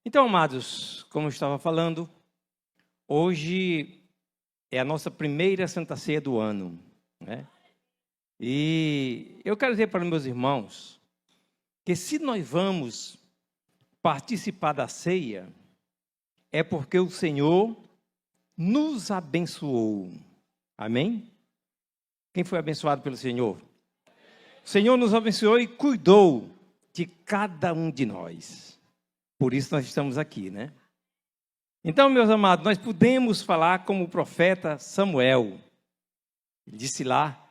Então, amados, como eu estava falando, hoje é a nossa primeira Santa Ceia do ano, né? E eu quero dizer para meus irmãos que se nós vamos participar da ceia, é porque o Senhor nos abençoou. Amém? Quem foi abençoado pelo Senhor? O Senhor nos abençoou e cuidou de cada um de nós. Por isso nós estamos aqui, né? Então, meus amados, nós podemos falar como o profeta Samuel. Ele disse lá,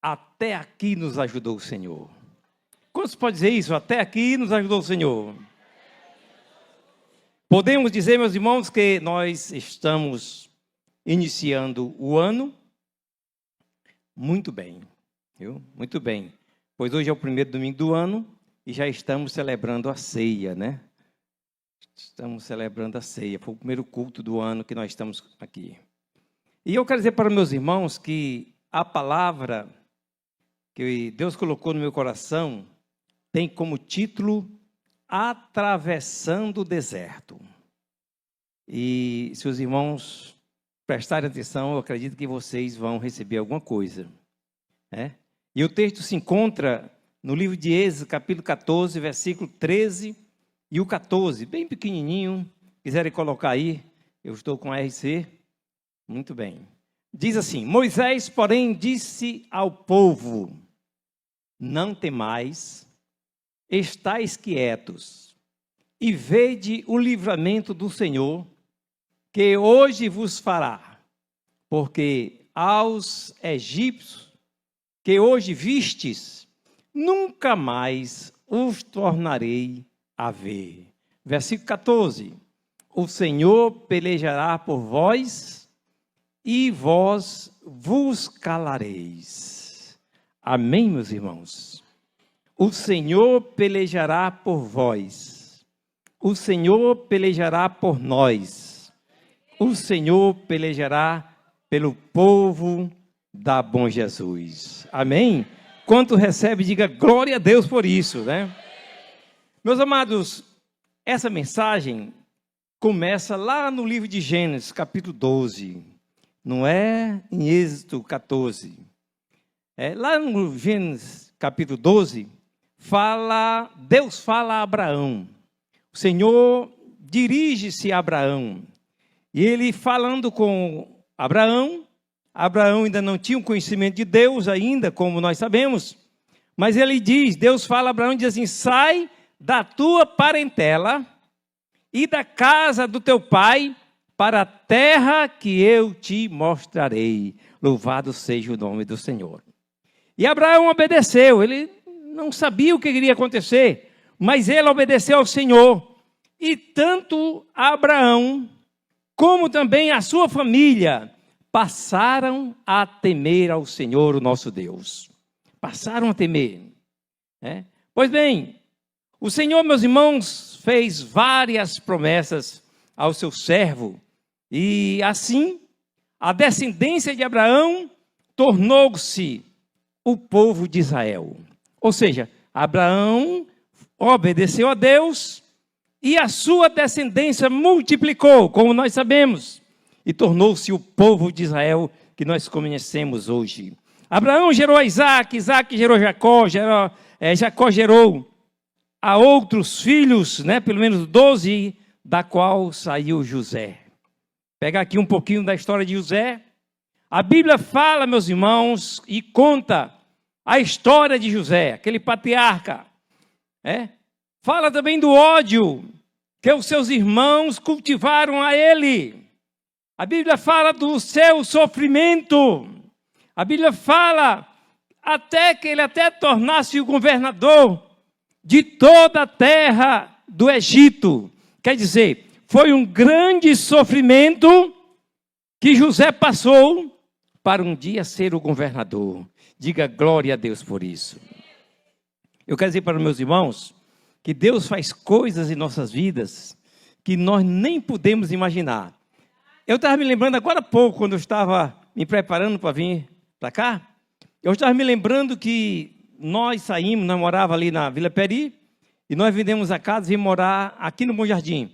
até aqui nos ajudou o Senhor. Quantos podem dizer isso? Até aqui nos ajudou o Senhor. Podemos dizer, meus irmãos, que nós estamos iniciando o ano muito bem, viu? Muito bem. Pois hoje é o primeiro domingo do ano e já estamos celebrando a ceia, né? Estamos celebrando a ceia. Foi o primeiro culto do ano que nós estamos aqui. E eu quero dizer para meus irmãos que a palavra que Deus colocou no meu coração tem como título Atravessando o Deserto. E se os irmãos prestarem atenção, eu acredito que vocês vão receber alguma coisa, né? E o texto se encontra no livro de Êxodo, capítulo 14, versículo 13 e o 14, bem pequenininho. Quiserem colocar aí, eu estou com a RC. Muito bem. Diz assim: Moisés, porém, disse ao povo: não temais, estais quietos, e vede o livramento do Senhor, que hoje vos fará, porque aos egípcios que hoje vistes, nunca mais os tornarei a ver. Versículo 14. O Senhor pelejará por vós, e vós vos calareis. Amém, meus irmãos? O Senhor pelejará por vós. O Senhor pelejará por nós. O Senhor pelejará pelo povo da Bom Jesus. Amém? Quanto recebe, diga glória a Deus por isso, né? Meus amados, essa mensagem começa lá no livro de Gênesis, capítulo 12. Não é em Êxodo 14. Lá no Gênesis, capítulo 12, Deus fala a Abraão. O Senhor dirige-se a Abraão. E ele falando com Abraão ainda não tinha o conhecimento de Deus ainda, como nós sabemos. Mas ele diz, Deus fala a Abraão e diz assim: sai da tua parentela e da casa do teu pai para a terra que eu te mostrarei. Louvado seja o nome do Senhor. E Abraão obedeceu. Ele não sabia o que iria acontecer, mas ele obedeceu ao Senhor. E tanto Abraão como também a sua família passaram a temer ao Senhor, o nosso Deus. Passaram a temer, né? Pois bem, o Senhor, meus irmãos, fez várias promessas ao seu servo. E assim, a descendência de Abraão tornou-se o povo de Israel. Ou seja, Abraão obedeceu a Deus e a sua descendência multiplicou, como nós sabemos, e tornou-se o povo de Israel que nós conhecemos hoje. Abraão gerou a Isaac, Isaac gerou Jacó, Jacó gerou a outros filhos, né, pelo menos 12, da qual saiu José. Pegar aqui um pouquinho da história de José. A Bíblia fala, meus irmãos, e conta a história de José, aquele patriarca. Fala também do ódio que os seus irmãos cultivaram a ele. A Bíblia fala do seu sofrimento. A Bíblia fala até que ele tornasse o governador de toda a terra do Egito. Quer dizer, foi um grande sofrimento que José passou para um dia ser o governador. Diga glória a Deus por isso. Eu quero dizer para os meus irmãos que Deus faz coisas em nossas vidas que nós nem podemos imaginar. Eu estava me lembrando agora há pouco, quando eu estava me preparando para vir para cá, eu estava me lembrando que nós saímos, nós morávamos ali na Vila Peri, e nós vendemos a casa e vim morar aqui no Bom Jardim.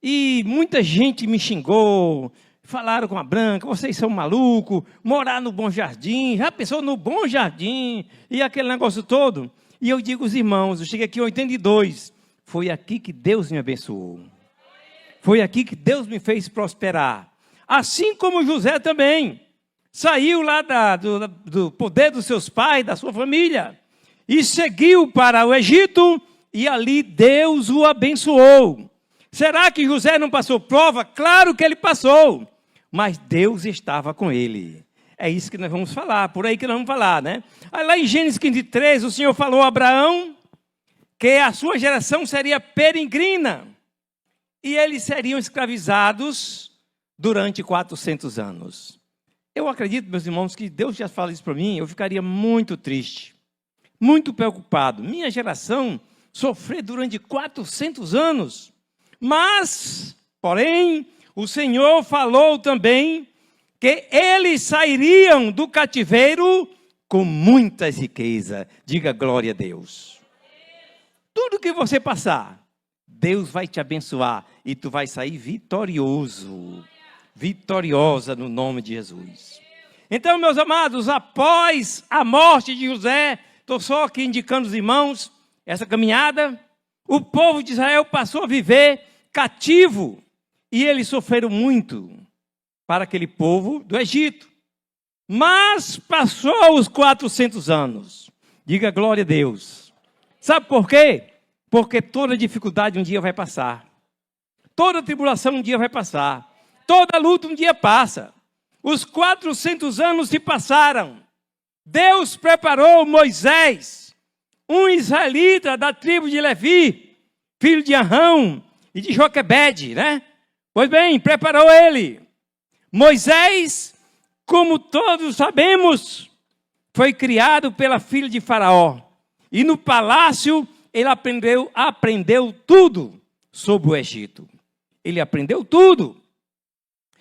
e muita gente me xingou, falaram com a Branca, vocês são malucos, morar no Bom Jardim, já pensou no Bom Jardim, e aquele negócio todo. E eu digo aos irmãos, eu cheguei aqui em 82, foi aqui que Deus me abençoou. Foi aqui que Deus me fez prosperar. Assim como José também, saiu lá do poder dos seus pais, da sua família, e seguiu para o Egito, e ali Deus o abençoou. Será que José não passou prova? Claro que ele passou, mas Deus estava com ele. É isso que nós vamos falar, por aí que nós vamos falar, né? Aí lá em Gênesis 15:3, o Senhor falou a Abraão que a sua geração seria peregrina, e eles seriam escravizados durante 400 anos. Eu acredito, meus irmãos, que Deus já fala isso para mim, eu ficaria muito triste, muito preocupado. Minha geração sofrer durante 400 anos. Mas, porém, o Senhor falou também que eles sairiam do cativeiro com muitas riquezas. Diga glória a Deus. Tudo que você passar, Deus vai te abençoar e tu vai sair vitorioso, vitoriosa no nome de Jesus. Então, meus amados, após a morte de José, estou só aqui indicando os irmãos, essa caminhada, o povo de Israel passou a viver cativo e eles sofreram muito para aquele povo do Egito. Mas passou os 400 anos. Diga glória a Deus. Sabe por quê? Porque toda dificuldade um dia vai passar. Toda tribulação um dia vai passar. Toda luta um dia passa. Os 400 anos se passaram. Deus preparou Moisés, um israelita da tribo de Levi, filho de Arão e de Joquebede, né? Pois bem, preparou ele. Moisés, como todos sabemos, foi criado pela filha de Faraó. E no palácio ele aprendeu tudo sobre o Egito. Ele aprendeu tudo.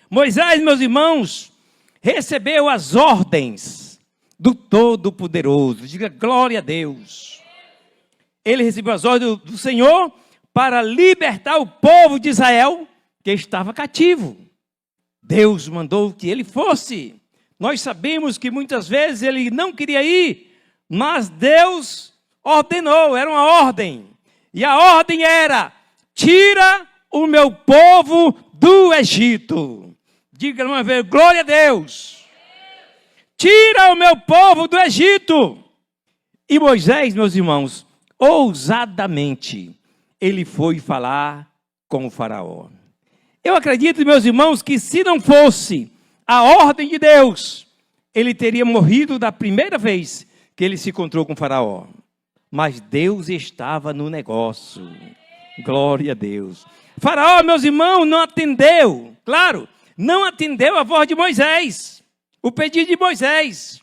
Moisés, meus irmãos, recebeu as ordens do Todo-Poderoso. Diga glória a Deus. Ele recebeu as ordens do Senhor para libertar o povo de Israel que estava cativo. Deus mandou que ele fosse. Nós sabemos que muitas vezes ele não queria ir, mas Deus ordenou, era uma ordem. E a ordem era: tira o meu povo do Egito. Diga uma vez, glória a Deus. Tira o meu povo do Egito. E Moisés, meus irmãos, ousadamente, ele foi falar com o faraó. Eu acredito, meus irmãos, que se não fosse a ordem de Deus, ele teria morrido da primeira vez que ele se encontrou com o faraó. Mas Deus estava no negócio. Glória a Deus. Faraó, meus irmãos, não atendeu. Claro, não atendeu a voz de Moisés, o pedido de Moisés.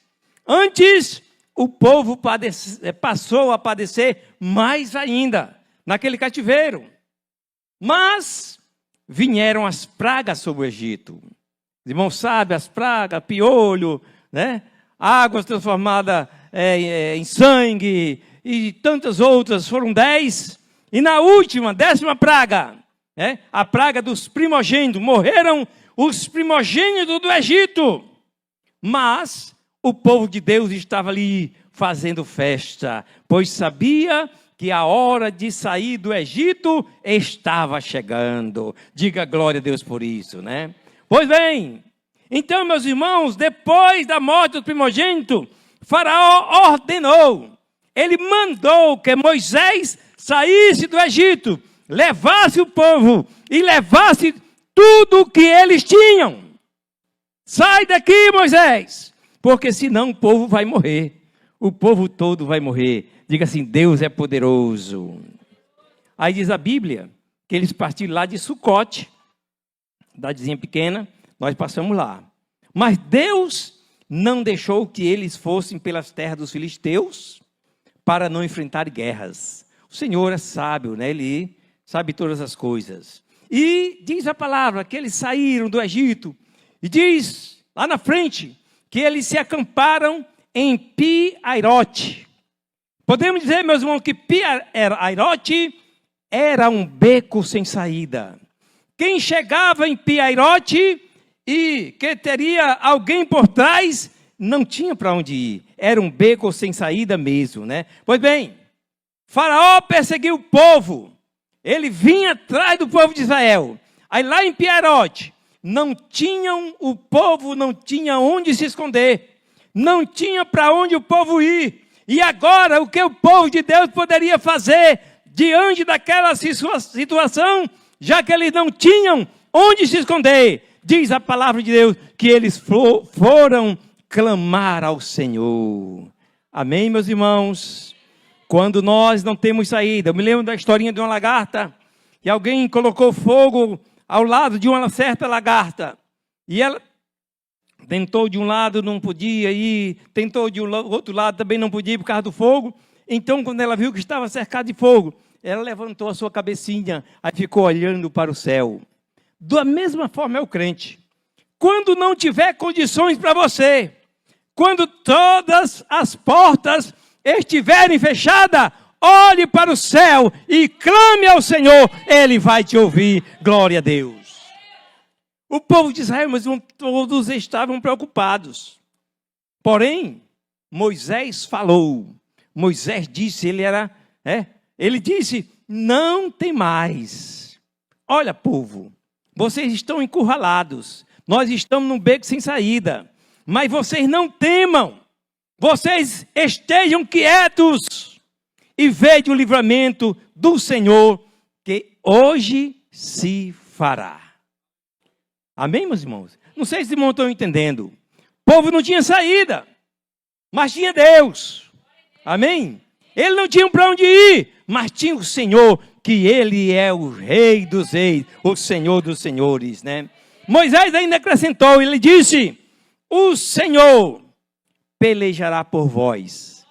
Antes, o povo passou a padecer mais ainda naquele cativeiro. Mas vieram as pragas sobre o Egito. Os irmãos sabem, as pragas, piolho, né? Águas transformadas em sangue e tantas outras, foram 10. E na última, 10ª praga, a praga dos primogênitos, morreram os primogênitos do Egito. Mas o povo de Deus estava ali fazendo festa, pois sabia que a hora de sair do Egito estava chegando. Diga glória a Deus por isso, né? Pois bem, então, meus irmãos, depois da morte do primogênito, Faraó ordenou, ele mandou que Moisés saísse do Egito, levasse o povo e levasse tudo o que eles tinham. Sai daqui, Moisés, porque senão o povo vai morrer. O povo todo vai morrer. Diga assim, Deus é poderoso. Aí diz a Bíblia que eles partiram lá de Sucote, cidadezinha pequena, nós passamos lá. Mas Deus não deixou que eles fossem pelas terras dos filisteus para não enfrentar guerras. O Senhor é sábio, né? Ele sabe todas as coisas. E diz a palavra que eles saíram do Egito. E diz lá na frente que eles se acamparam em Pi-Hairote. Podemos dizer, meus irmãos, que Pi-Hairote era um beco sem saída. quem chegava em Piairote e que teria alguém por trás, não tinha para onde ir. Era um beco sem saída mesmo, né? Pois bem, Faraó perseguiu o povo. Ele vinha atrás do povo de Israel. Aí lá em Piairote, o povo não tinha onde se esconder. Não tinha para onde o povo ir. E agora, o que o povo de Deus poderia fazer diante daquela situação, já que eles não tinham onde se esconder? Diz a palavra de Deus que eles foram clamar ao Senhor. Amém, meus irmãos? Quando nós não temos saída, eu me lembro da historinha de uma lagarta, e alguém colocou fogo ao lado de uma certa lagarta, e ela tentou de um lado, não podia ir, tentou de outro lado, também não podia ir por causa do fogo. Então, quando ela viu que estava cercada de fogo, ela levantou a sua cabecinha, aí ficou olhando para o céu. Da mesma forma é o crente. Quando não tiver condições para você, quando todas as portas estiverem fechadas, olhe para o céu e clame ao Senhor, Ele vai te ouvir. Glória a Deus. O povo de Israel, mas todos estavam preocupados. Porém, Moisés falou. Moisés disse, ele disse, não tem mais. Olha, povo, vocês estão encurralados. Nós estamos num beco sem saída. Mas vocês não temam. Vocês estejam quietos e vejam o livramento do Senhor, que hoje se fará. Amém, meus irmãos? Não sei se os irmãos estão entendendo. O povo não tinha saída, mas tinha Deus. Amém? Ele não tinha para onde ir, mas tinha o Senhor, que Ele é o Rei dos Reis, o Senhor dos Senhores, né? Moisés ainda acrescentou, ele disse, o Senhor pelejará por vós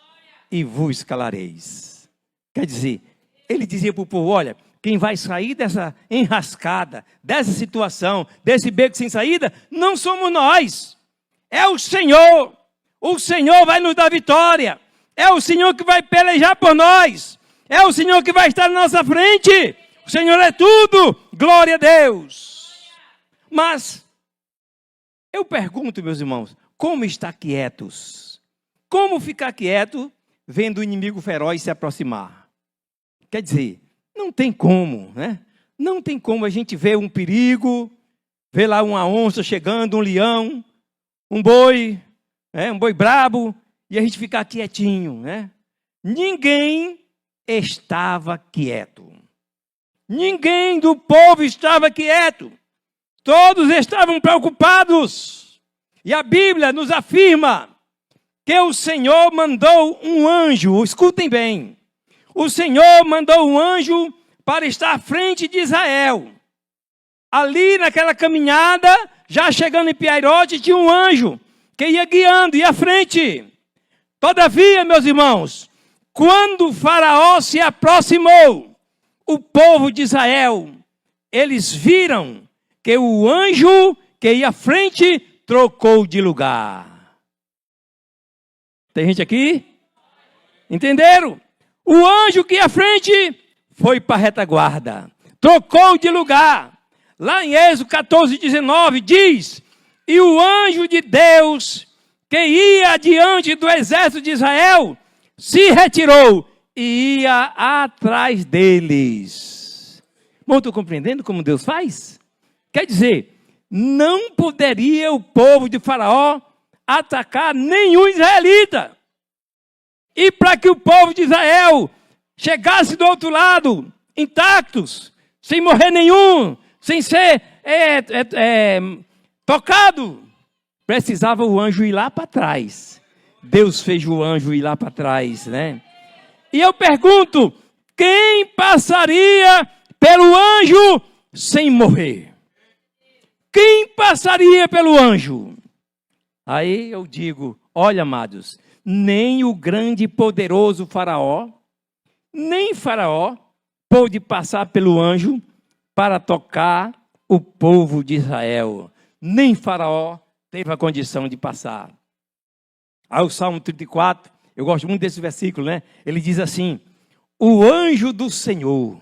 e vos calareis. Quer dizer, ele dizia para o povo, olha, quem vai sair dessa enrascada, dessa situação, desse beco sem saída, não somos nós. É o Senhor. O Senhor vai nos dar vitória. É o Senhor que vai pelejar por nós. É o Senhor que vai estar na nossa frente. O Senhor é tudo. Glória a Deus. Mas, eu pergunto, meus irmãos, como estar quietos? Como ficar quieto vendo o inimigo feroz se aproximar? Quer dizer, não tem como, né? Não tem como a gente ver um perigo, ver lá uma onça chegando, um leão, um boi brabo, e a gente ficar quietinho, né? Ninguém estava quieto. Ninguém do povo estava quieto. Todos estavam preocupados. E a Bíblia nos afirma que o Senhor mandou um anjo, escutem bem, o Senhor mandou um anjo para estar à frente de Israel. Ali naquela caminhada, já chegando em Piairote, tinha um anjo que ia guiando, ia à frente. Todavia, meus irmãos, quando o Faraó se aproximou, o povo de Israel, eles viram que o anjo que ia à frente trocou de lugar. Tem gente aqui? Entenderam? O anjo que ia à frente foi para a retaguarda. Trocou de lugar. Lá em Êxodo 14, 19 diz, e o anjo de Deus que ia diante do exército de Israel se retirou e ia atrás deles. Bom, estou compreendendo como Deus faz? Quer dizer, não poderia o povo de Faraó atacar nenhum israelita. E para que o povo de Israel chegasse do outro lado, intactos, sem morrer nenhum, sem ser tocado, precisava o anjo ir lá para trás. Deus fez o anjo ir lá para trás, né? E eu pergunto, quem passaria pelo anjo sem morrer? Quem passaria pelo anjo? Aí eu digo, olha, amados, nem o grande e poderoso Faraó, nem Faraó pôde passar pelo anjo para tocar o povo de Israel. Nem Faraó teve a condição de passar. Aí o Salmo 34, eu gosto muito desse versículo, né? Ele diz assim, o anjo do Senhor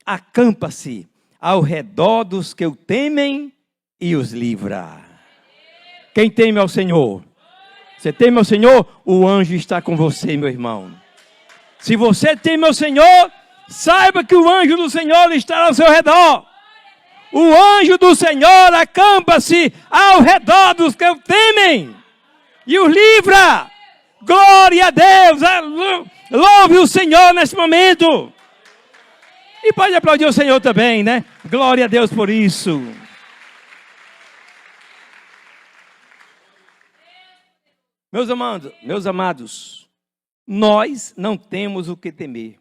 acampa-se ao redor dos que o temem e os livra. Quem teme ao Senhor? Você teme ao Senhor? O anjo está com você, meu irmão. Se você teme ao Senhor, saiba que o anjo do Senhor está ao seu redor. O anjo do Senhor acampa-se ao redor dos que o temem e os livra. Glória a Deus! Louve o Senhor nesse momento. E pode aplaudir o Senhor também, né? Glória a Deus por isso. Meus amados, nós não temos o que temer.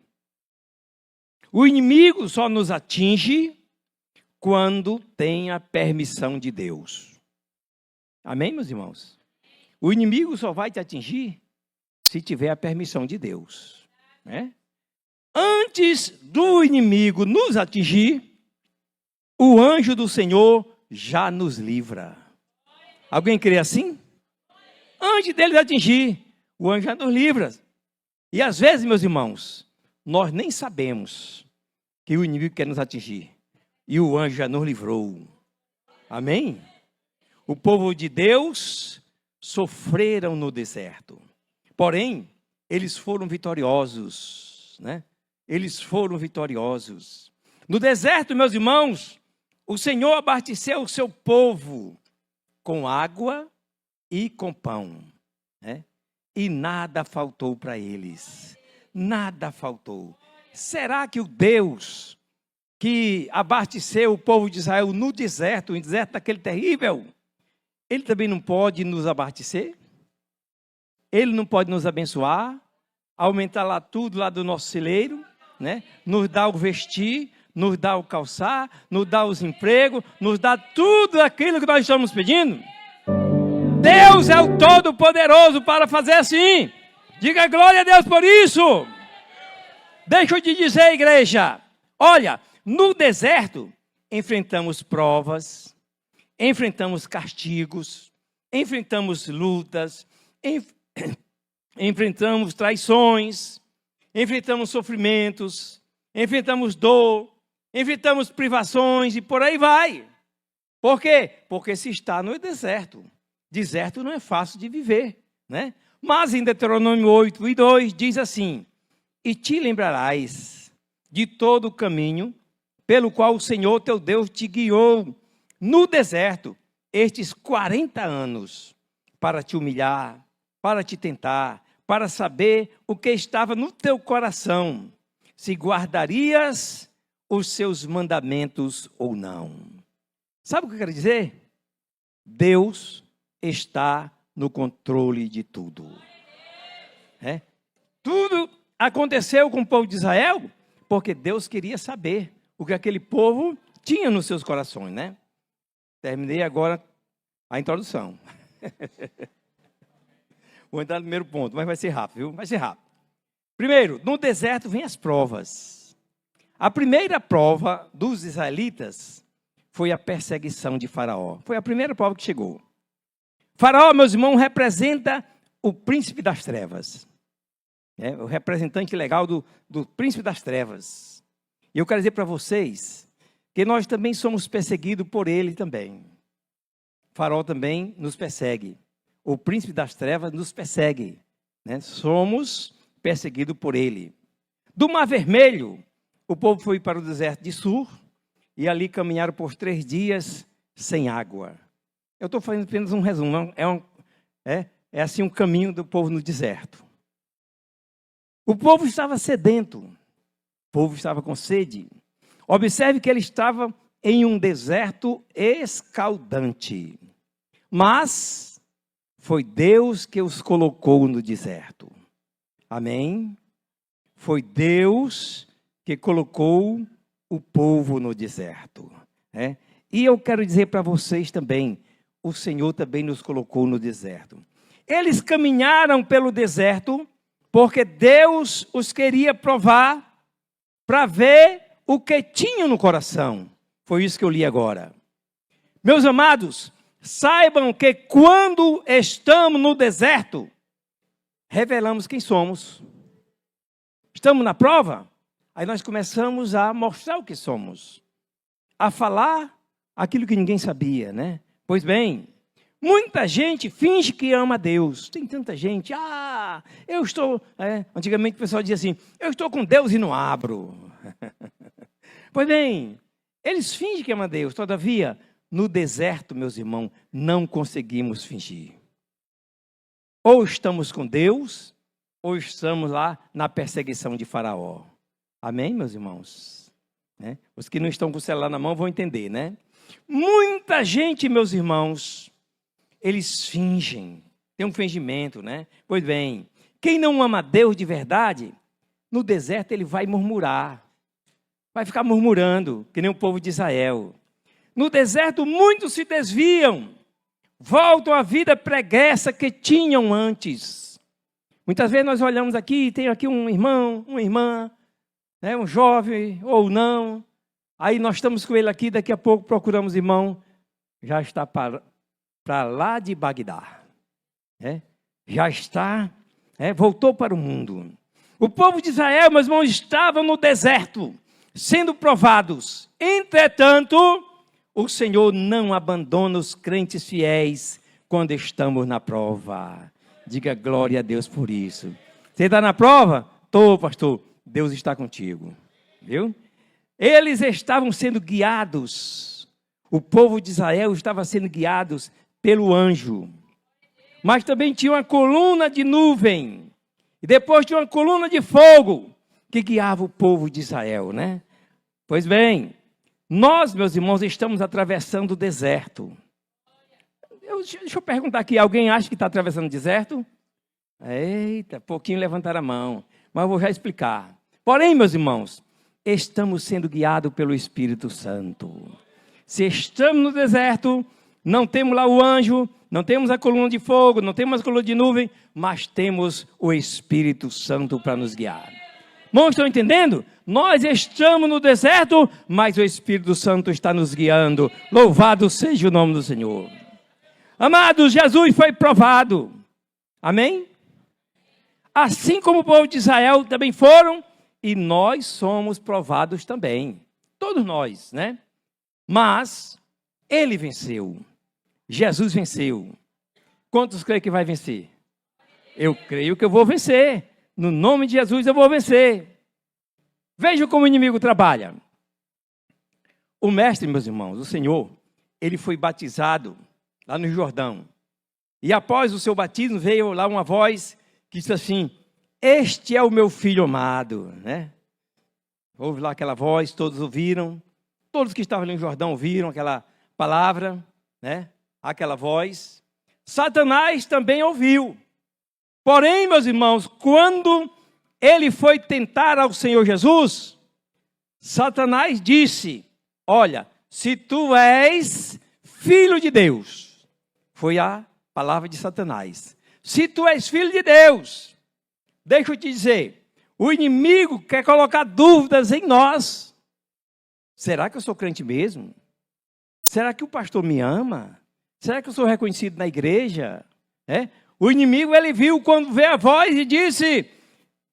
O inimigo só nos atinge quando tem a permissão de Deus. Amém, meus irmãos? O inimigo só vai te atingir se tiver a permissão de Deus, né? Antes do inimigo nos atingir, o anjo do Senhor já nos livra. Alguém crê assim? Antes dele atingir, o anjo já nos livra. E às vezes, meus irmãos, nós nem sabemos que o inimigo quer nos atingir. E o anjo já nos livrou. Amém? O povo de Deus sofreram no deserto. Porém, eles foram vitoriosos, né? Eles foram vitoriosos. No deserto, meus irmãos, o Senhor abasteceu o seu povo com água e com pão, né? E nada faltou para eles. Nada faltou. Será que o Deus que abasteceu o povo de Israel no deserto, um deserto daquele terrível, Ele também não pode nos abastecer? Ele não pode nos abençoar, aumentar lá tudo lá do nosso celeiro, né? Nos dá o vestir, nos dá o calçar, nos dá os empregos, nos dá tudo aquilo que nós estamos pedindo? Deus é o Todo-Poderoso para fazer assim. Diga glória a Deus por isso. Deixa eu te dizer, igreja, olha, no deserto enfrentamos provas, enfrentamos castigos, enfrentamos lutas, enfrentamos traições, enfrentamos sofrimentos, enfrentamos dor, enfrentamos privações e por aí vai. Por quê? Porque se está no deserto. Deserto não é fácil de viver, né? Mas em Deuteronômio 8:2 diz assim: e te lembrarás de todo o caminho pelo qual o Senhor teu Deus te guiou no deserto estes 40 anos, para te humilhar, para te tentar, para saber o que estava no teu coração, se guardarias os seus mandamentos ou não. Sabe o que eu quero dizer? Deus está no controle de tudo. Tudo aconteceu com o povo de Israel porque Deus queria saber o que aquele povo tinha nos seus corações, né? Terminei agora a introdução. Vou entrar no primeiro ponto, mas vai ser rápido, viu? Vai ser rápido. Primeiro, no deserto vem as provas. A primeira prova dos israelitas foi a perseguição de Faraó. Foi a primeira prova que chegou. Faraó, meus irmãos, representa o príncipe das trevas. O representante legal do príncipe das trevas. E eu quero dizer para vocês que nós também somos perseguidos por ele também. Faraó também nos persegue. O príncipe das trevas nos persegue, né? Somos perseguidos por ele. Do Mar Vermelho, o povo foi para o deserto de Sur e ali caminharam por 3 dias sem água. Eu estou fazendo apenas um resumo. É assim um caminho do povo no deserto. O povo estava sedento. O povo estava com sede. Observe que ele estava em um deserto escaldante. Mas foi Deus que os colocou no deserto. Amém? Foi Deus que colocou o povo no deserto. E eu quero dizer para vocês também, o Senhor também nos colocou no deserto. Eles caminharam pelo deserto porque Deus os queria provar para ver o que tinham no coração. Foi isso que eu li agora. Meus amados, saibam que quando estamos no deserto, revelamos quem somos. Estamos na prova? Aí nós começamos a mostrar o que somos, a falar aquilo que ninguém sabia, né? Pois bem, muita gente finge que ama a Deus. Tem tanta gente, eu estou... antigamente o pessoal dizia assim, eu estou com Deus e não abro. Pois bem, eles fingem que amam a Deus, todavia, no deserto, meus irmãos, não conseguimos fingir. Ou estamos com Deus, ou estamos lá na perseguição de Faraó. Amém, meus irmãos? Os que não estão com o celular na mão vão entender, né? Muita gente, meus irmãos, eles fingem, tem um fingimento, né? Pois bem, quem não ama a Deus de verdade, no deserto ele vai murmurar, vai ficar murmurando, que nem o povo de Israel. No deserto muitos se desviam, voltam à vida preguiça que tinham antes. Muitas vezes nós olhamos aqui, tem aqui um irmão, uma irmã, um jovem ou não, aí nós estamos com ele aqui, daqui a pouco procuramos irmão, já está para lá de Bagdá, já está, voltou para o mundo. O povo de Israel, meus irmãos, estava no deserto, sendo provados. Entretanto, o Senhor não abandona os crentes fiéis quando estamos na prova. Diga glória a Deus por isso. Você está na prova? Estou, pastor. Deus está contigo. Viu? Eles estavam sendo guiados. O povo de Israel estava sendo guiados pelo anjo. Mas também tinha uma coluna de nuvem. E depois tinha uma coluna de fogo que guiava o povo de Israel, né? Pois bem, nós, meus irmãos, estamos atravessando o deserto. Deixa eu perguntar aqui, alguém acha que está atravessando o deserto? Eita, pouquinho levantaram a mão, mas eu vou já explicar. Porém, meus irmãos, estamos sendo guiados pelo Espírito Santo. Se estamos no deserto, não temos lá o anjo, não temos a coluna de fogo, não temos a coluna de nuvem, mas temos o Espírito Santo para nos guiar. Irmãos, estão entendendo? Nós estamos no deserto, mas o Espírito Santo está nos guiando. Louvado seja o nome do Senhor. Amados, Jesus foi provado. Amém? Assim como o povo de Israel também foram, e nós somos provados também. Todos nós, né? Mas ele venceu. Jesus venceu. Quantos creem que vai vencer? Eu creio que eu vou vencer. No nome de Jesus eu vou vencer. Veja como o inimigo trabalha. O mestre, meus irmãos, o Senhor, ele foi batizado lá no Jordão. E após o seu batismo veio lá uma voz que disse assim, este é o meu filho amado, né? Houve lá aquela voz, todos ouviram. Todos que estavam ali no Jordão ouviram aquela palavra, né? Aquela voz. Satanás também ouviu. Porém, meus irmãos, quando ele foi tentar ao Senhor Jesus, Satanás disse, olha, se tu és filho de Deus, foi a palavra de Satanás. Se tu és filho de Deus, deixa eu te dizer, o inimigo quer colocar dúvidas em nós. Será que eu sou crente mesmo? Será que o pastor me ama? Será que eu sou reconhecido na igreja? O inimigo, ele viu quando veio a voz e disse,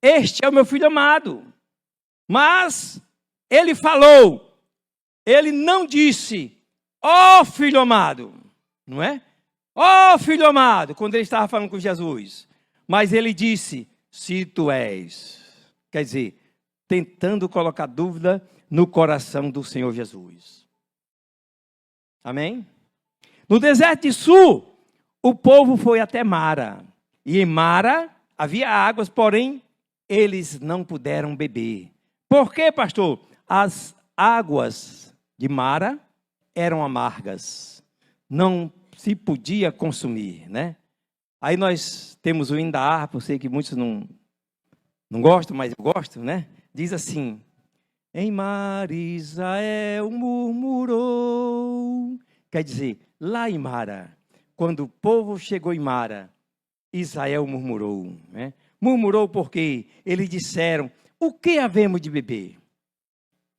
este é o meu filho amado. Mas ele falou, ele não disse, ó filho amado, não é? Ó filho amado, quando ele estava falando com Jesus. Mas ele disse, se tu és. Quer dizer, tentando colocar dúvida no coração do Senhor Jesus. Amém? No deserto de Sul, o povo foi até Mara. E em Mara havia águas, porém, eles não puderam beber. Por quê, pastor? As águas de Mara eram amargas. Não se podia consumir, né? Aí nós temos o Indar, eu sei que muitos não gostam, mas eu gosto, né? Diz assim, em Mara Israel murmurou. Quer dizer, lá em Mara, quando o povo chegou em Mara, Israel murmurou, né? Murmurou porque eles disseram, o que havemos de beber?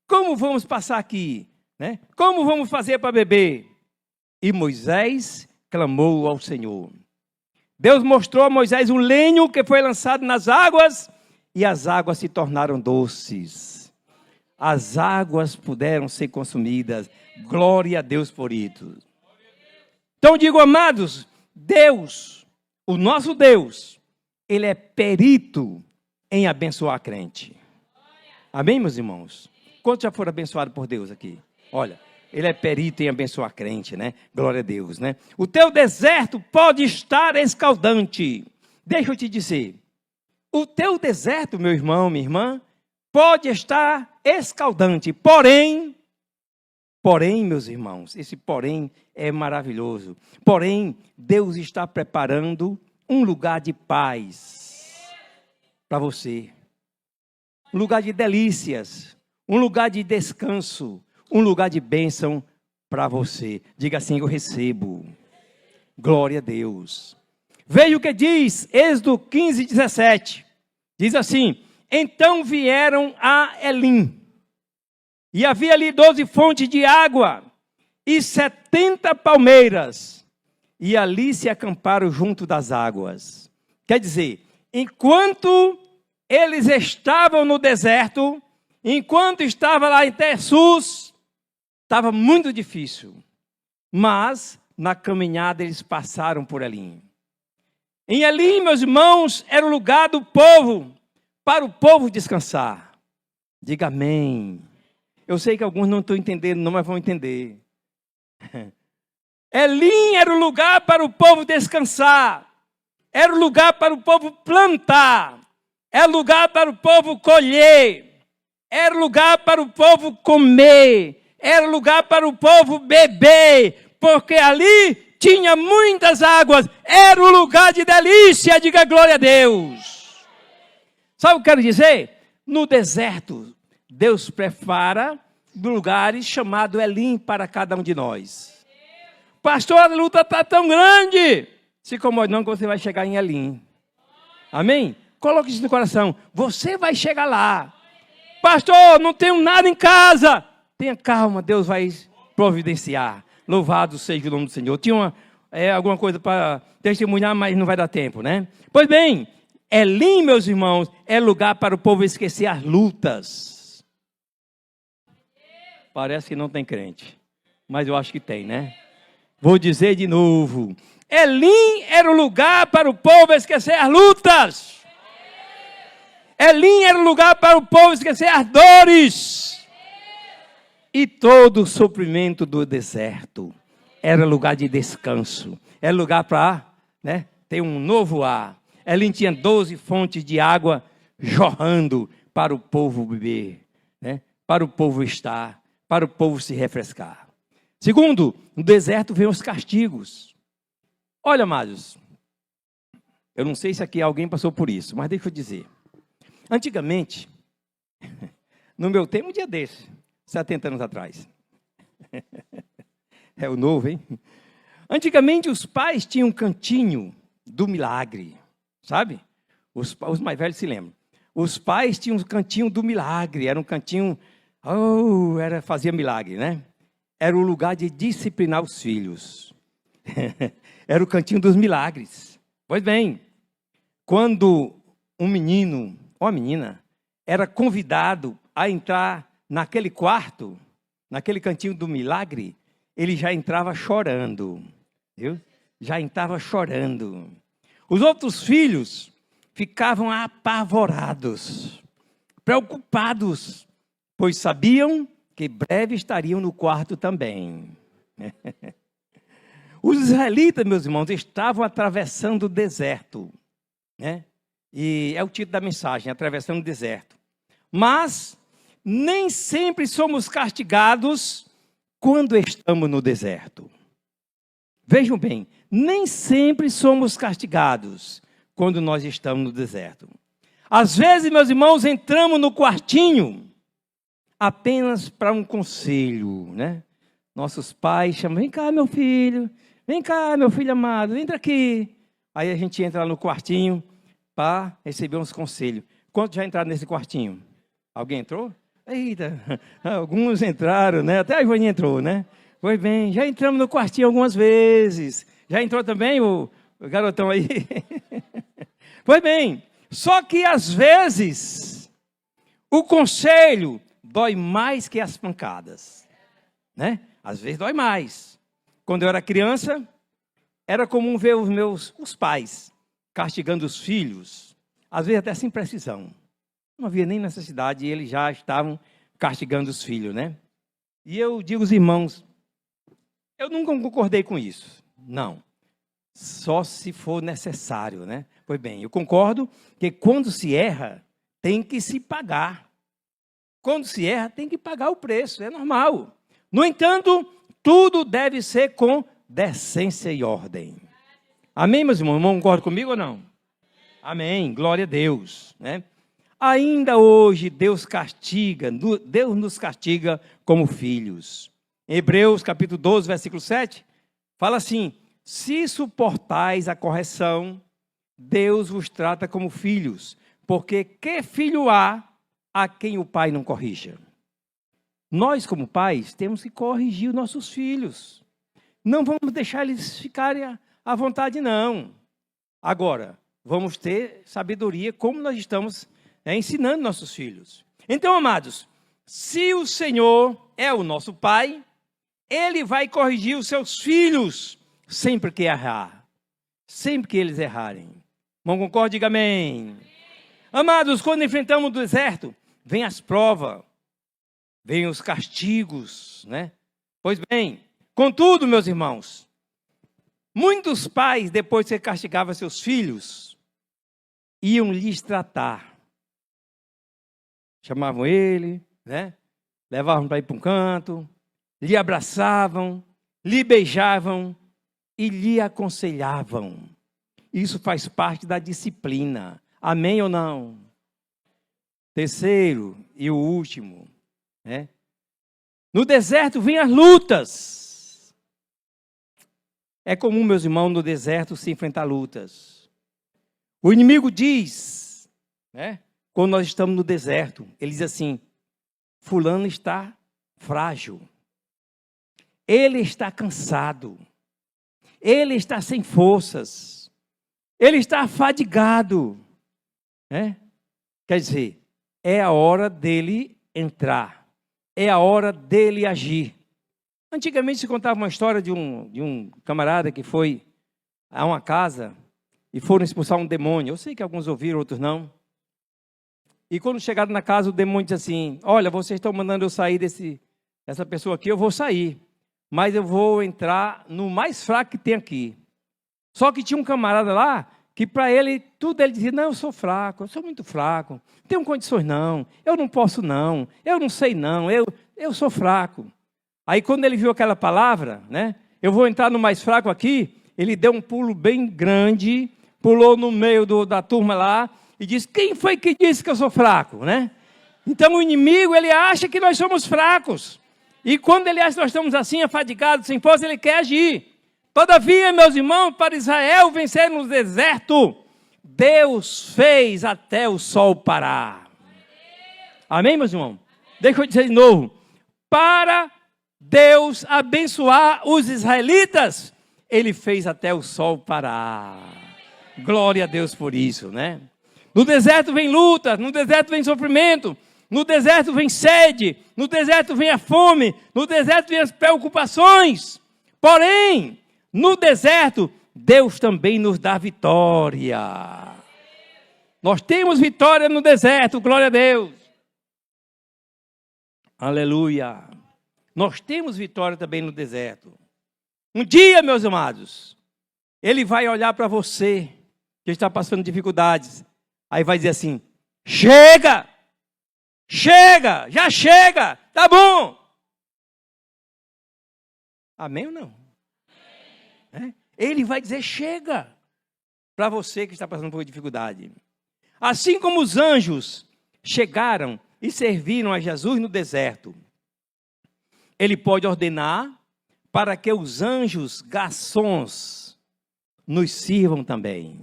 Como vamos passar aqui? Né? Como vamos fazer para beber? E Moisés clamou ao Senhor. Deus mostrou a Moisés um lenho que foi lançado nas águas, e as águas se tornaram doces. as águas puderam ser consumidas. Glória a Deus por isso. Então digo, amados, Deus, o nosso Deus, Ele é perito em abençoar a crente. Amém, meus irmãos? Quantos já foram abençoados por Deus aqui? Olha, Ele é perito em abençoar a crente, né? Glória a Deus, né? O teu deserto pode estar escaldante. Deixa eu te dizer, o teu deserto, meu irmão, minha irmã, pode estar escaldante, porém, meus irmãos, esse porém é maravilhoso. Porém, Deus está preparando um lugar de paz para você. Um lugar de delícias, um lugar de descanso, um lugar de bênção para você. Diga assim, eu recebo. Glória a Deus. Veja o que diz Êxodo 15, 17. Diz assim, então vieram a Elim. E havia ali 12 fontes de água e 70 palmeiras. E ali se acamparam junto das águas. Quer dizer, enquanto eles estavam no deserto, enquanto estava lá em Tarsus, estava muito difícil. Mas na caminhada eles passaram por Elim. Em Elim, meus irmãos, era o lugar do povo, para o povo descansar. Diga amém. Eu sei que alguns não estão entendendo, não, mas vão entender. Elim era o lugar para o povo descansar. Era o lugar para o povo plantar. Era o lugar para o povo colher. Era o lugar para o povo comer. Era o lugar para o povo beber. Porque ali tinha muitas águas. Era o lugar de delícia. Diga glória a Deus. Sabe o que eu quero dizer? No deserto, Deus prepara lugares chamados Elim para cada um de nós. Pastor, a luta está tão grande. Se incomode não que você vai chegar em Elim. Amém? Coloque isso no coração. Você vai chegar lá. Pastor, não tenho nada em casa. Tenha calma, Deus vai providenciar. Louvado seja o nome do Senhor. Tinha alguma coisa para testemunhar, mas não vai dar tempo, né? Pois bem, Elim, meus irmãos, é lugar para o povo esquecer as lutas. Parece que não tem crente, mas eu acho que tem, né? Vou dizer de novo. Elim era o lugar para o povo esquecer as lutas. Elim era o lugar para o povo esquecer as dores. E todo o sofrimento do deserto era lugar de descanso. Era lugar para, né, ter um novo ar. Elim tinha 12 fontes de água jorrando para o povo beber, né? Para o povo estar, para o povo se refrescar. Segundo, no deserto vem os castigos. Olha, amados, eu não sei se aqui alguém passou por isso, mas deixa eu dizer. Antigamente, no meu tempo, um dia desse, 70 anos atrás. É o novo, hein? Antigamente, os pais tinham um cantinho do milagre, sabe? Os mais velhos se lembram. Os pais tinham um cantinho do milagre, era um cantinho, fazia milagre, né? Era o lugar de disciplinar os filhos. Era o cantinho dos milagres. Pois bem, quando um menino ou uma menina era convidado a entrar naquele quarto, naquele cantinho do milagre, ele já entrava chorando, viu? Já entrava chorando. Os outros filhos ficavam apavorados, preocupados, pois sabiam que breve estariam no quarto também. Os israelitas, meus irmãos, estavam atravessando o deserto, né? E é o título da mensagem, atravessando o deserto. Mas nem sempre somos castigados quando estamos no deserto. Vejam bem, nem sempre somos castigados quando nós estamos no deserto. Às vezes, meus irmãos, entramos no quartinho apenas para um conselho, né? Nossos pais chamam, vem cá, meu filho amado, entra aqui. Aí a gente entra lá no quartinho para receber uns conselhos. Quantos já entraram nesse quartinho? Alguém entrou? Eita, alguns entraram, né? Até a Ivone entrou, né? Pois bem, já entramos no quartinho algumas vezes. Já entrou também o garotão aí? Pois bem, só que às vezes o conselho dói mais que as pancadas, né? Às vezes dói mais. Quando eu era criança, era comum ver os pais castigando os filhos, às vezes até sem precisão. Não havia nem necessidade e eles já estavam castigando os filhos, né? E eu digo aos irmãos, eu nunca concordei com isso. Não. Só se for necessário, né? Pois bem, eu concordo que quando se erra, tem que se pagar. Quando se erra, tem que pagar o preço, é normal. No entanto, tudo deve ser com decência e ordem. Amém, meus irmãos? Concordam comigo ou não? Amém, glória a Deus, né? Ainda hoje Deus nos castiga como filhos. Em Hebreus capítulo 12, versículo 7, fala assim: se suportais a correção, Deus vos trata como filhos, porque que filho há a quem o pai não corrija? Nós, como pais, temos que corrigir os nossos filhos. Não vamos deixar eles ficarem à vontade, não. Agora, vamos ter sabedoria como nós estamos ensinando nossos filhos. Então, amados, se o Senhor é o nosso Pai, Ele vai corrigir os seus filhos sempre que errar. Sempre que eles errarem. Não concorda? Diga amém. Amados, quando enfrentamos o deserto, vem as provas, vem os castigos, né? Pois bem, contudo, meus irmãos, muitos pais, depois que castigavam seus filhos, iam lhes tratar. Chamavam ele, né? Levavam para ir para um canto, lhe abraçavam, lhe beijavam e lhe aconselhavam. Isso faz parte da disciplina. Amém ou não? Terceiro e o último, né? No deserto vêm as lutas. É comum, meus irmãos, no deserto se enfrentar lutas. O inimigo diz, né? Quando nós estamos no deserto, ele diz assim: fulano está frágil, ele está cansado, ele está sem forças, ele está afadigado, né? Quer dizer, é a hora dele entrar, é a hora dele agir. Antigamente se contava uma história de um camarada que foi a uma casa e foram expulsar um demônio. Eu sei que alguns ouviram, outros não. E quando chegaram na casa, o demônio disse assim: olha, vocês estão mandando eu sair dessa pessoa aqui, eu vou sair. Mas eu vou entrar no mais fraco que tem aqui. Só que tinha um camarada lá, que para ele, tudo ele dizia: não, eu sou fraco, eu sou muito fraco. Não tenho condições não, eu não posso não, eu não sei não, eu sou fraco. Aí quando ele viu aquela palavra, né? Eu vou entrar no mais fraco aqui, ele deu um pulo bem grande, pulou no meio da turma lá, e disse: quem foi que disse que eu sou fraco, né? Então o inimigo, ele acha que nós somos fracos. E quando ele acha que nós estamos assim, afadigados, sem força, ele quer agir. Todavia, meus irmãos, para Israel vencer no deserto, Deus fez até o sol parar. Amém, meus irmãos? Deixa eu dizer de novo. Para Deus abençoar os israelitas, Ele fez até o sol parar. Glória a Deus por isso, né? No deserto vem luta, no deserto vem sofrimento, no deserto vem sede, no deserto vem a fome, no deserto vem as preocupações. Porém, no deserto, Deus também nos dá vitória. Nós temos vitória no deserto, glória a Deus. Aleluia. Nós temos vitória também no deserto. Um dia, meus amados, Ele vai olhar para você, que está passando dificuldades. Aí vai dizer assim: chega, chega, já chega, tá bom. Amém ou não? É? Ele vai dizer chega, para você que está passando por dificuldade. Assim como os anjos chegaram e serviram a Jesus no deserto, Ele pode ordenar para que os anjos garçons nos sirvam também.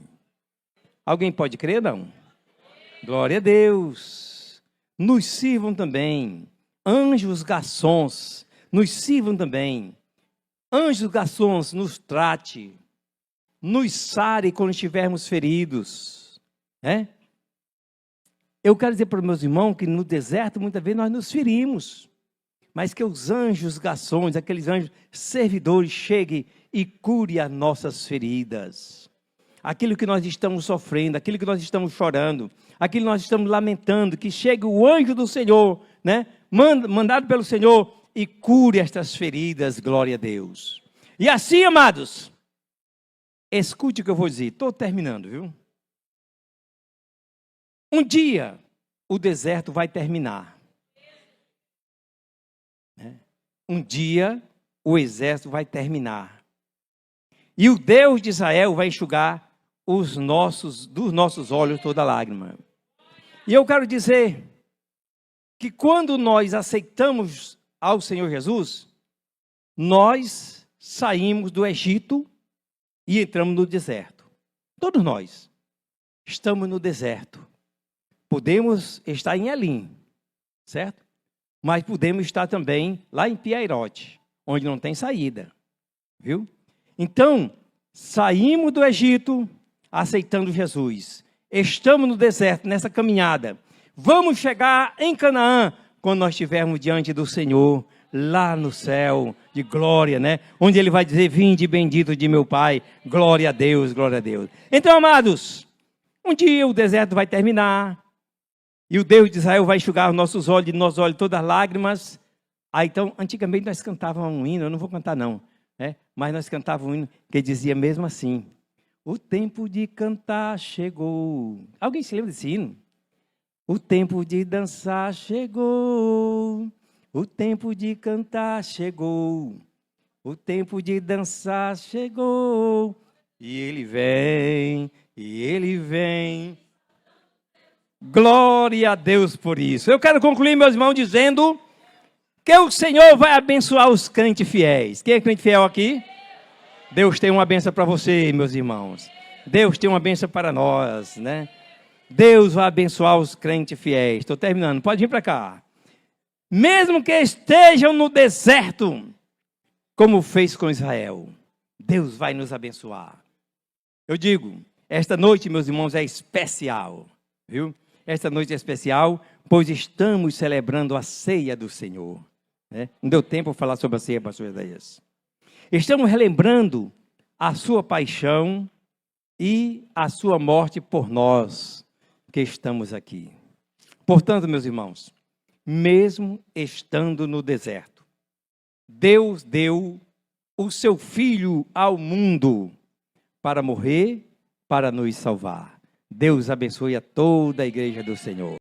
Alguém pode crer, não? Glória a Deus. Nos sirvam também. Anjos garçons nos sirvam também. Anjos garçons nos trate. Nos sare quando estivermos feridos. Né? Eu quero dizer para os meus irmãos que no deserto, muitas vezes, nós nos ferimos. Mas que os anjos garçons, aqueles anjos servidores, cheguem e curem as nossas feridas. Aquilo que nós estamos sofrendo, aquilo que nós estamos chorando, aquilo que nós estamos lamentando, que chegue o anjo do Senhor, né? Mandado pelo Senhor, e cure estas feridas, glória a Deus. E assim, amados, escute o que eu vou dizer, estou terminando, viu? Um dia, o deserto vai terminar. Um dia, o exército vai terminar. E o Deus de Israel vai enxugar dos nossos olhos toda lágrima. E eu quero dizer que quando nós aceitamos ao Senhor Jesus, nós saímos do Egito e entramos no deserto. Todos nós estamos no deserto. Podemos estar em Elim, certo? Mas podemos estar também lá em Piairote, onde não tem saída, viu? Então, saímos do Egito aceitando Jesus. Estamos no deserto, nessa caminhada. Vamos chegar em Canaã quando nós estivermos diante do Senhor, lá no céu de glória, né? Onde Ele vai dizer, vinde bendito de meu Pai, glória a Deus, glória a Deus. Então, amados, um dia o deserto vai terminar, e o Deus de Israel vai enxugar os nossos olhos todas as lágrimas. Então, antigamente nós cantávamos um hino, eu não vou cantar não, né? Mas nós cantávamos um hino que dizia mesmo assim, o tempo de cantar chegou. Alguém se lembra desse hino? O tempo de dançar chegou, o tempo de cantar chegou, o tempo de dançar chegou, e Ele vem, e Ele vem. Glória a Deus por isso. Eu quero concluir, meus irmãos, dizendo que o Senhor vai abençoar os crentes fiéis. Quem é crente fiel aqui? Deus tem uma bênção para você, meus irmãos. Deus tem uma bênção para nós, né? Deus vai abençoar os crentes fiéis. Estou terminando, pode vir para cá. Mesmo que estejam no deserto, como fez com Israel, Deus vai nos abençoar. Eu digo, esta noite, meus irmãos, é especial, viu? Esta noite é especial, pois estamos celebrando a ceia do Senhor. Né? Não deu tempo de falar sobre a ceia, pastor Isaías. Estamos relembrando a sua paixão e a sua morte por nós que estamos aqui. Portanto, meus irmãos, mesmo estando no deserto, Deus deu o seu Filho ao mundo para morrer, para nos salvar. Deus abençoe a toda a igreja do Senhor.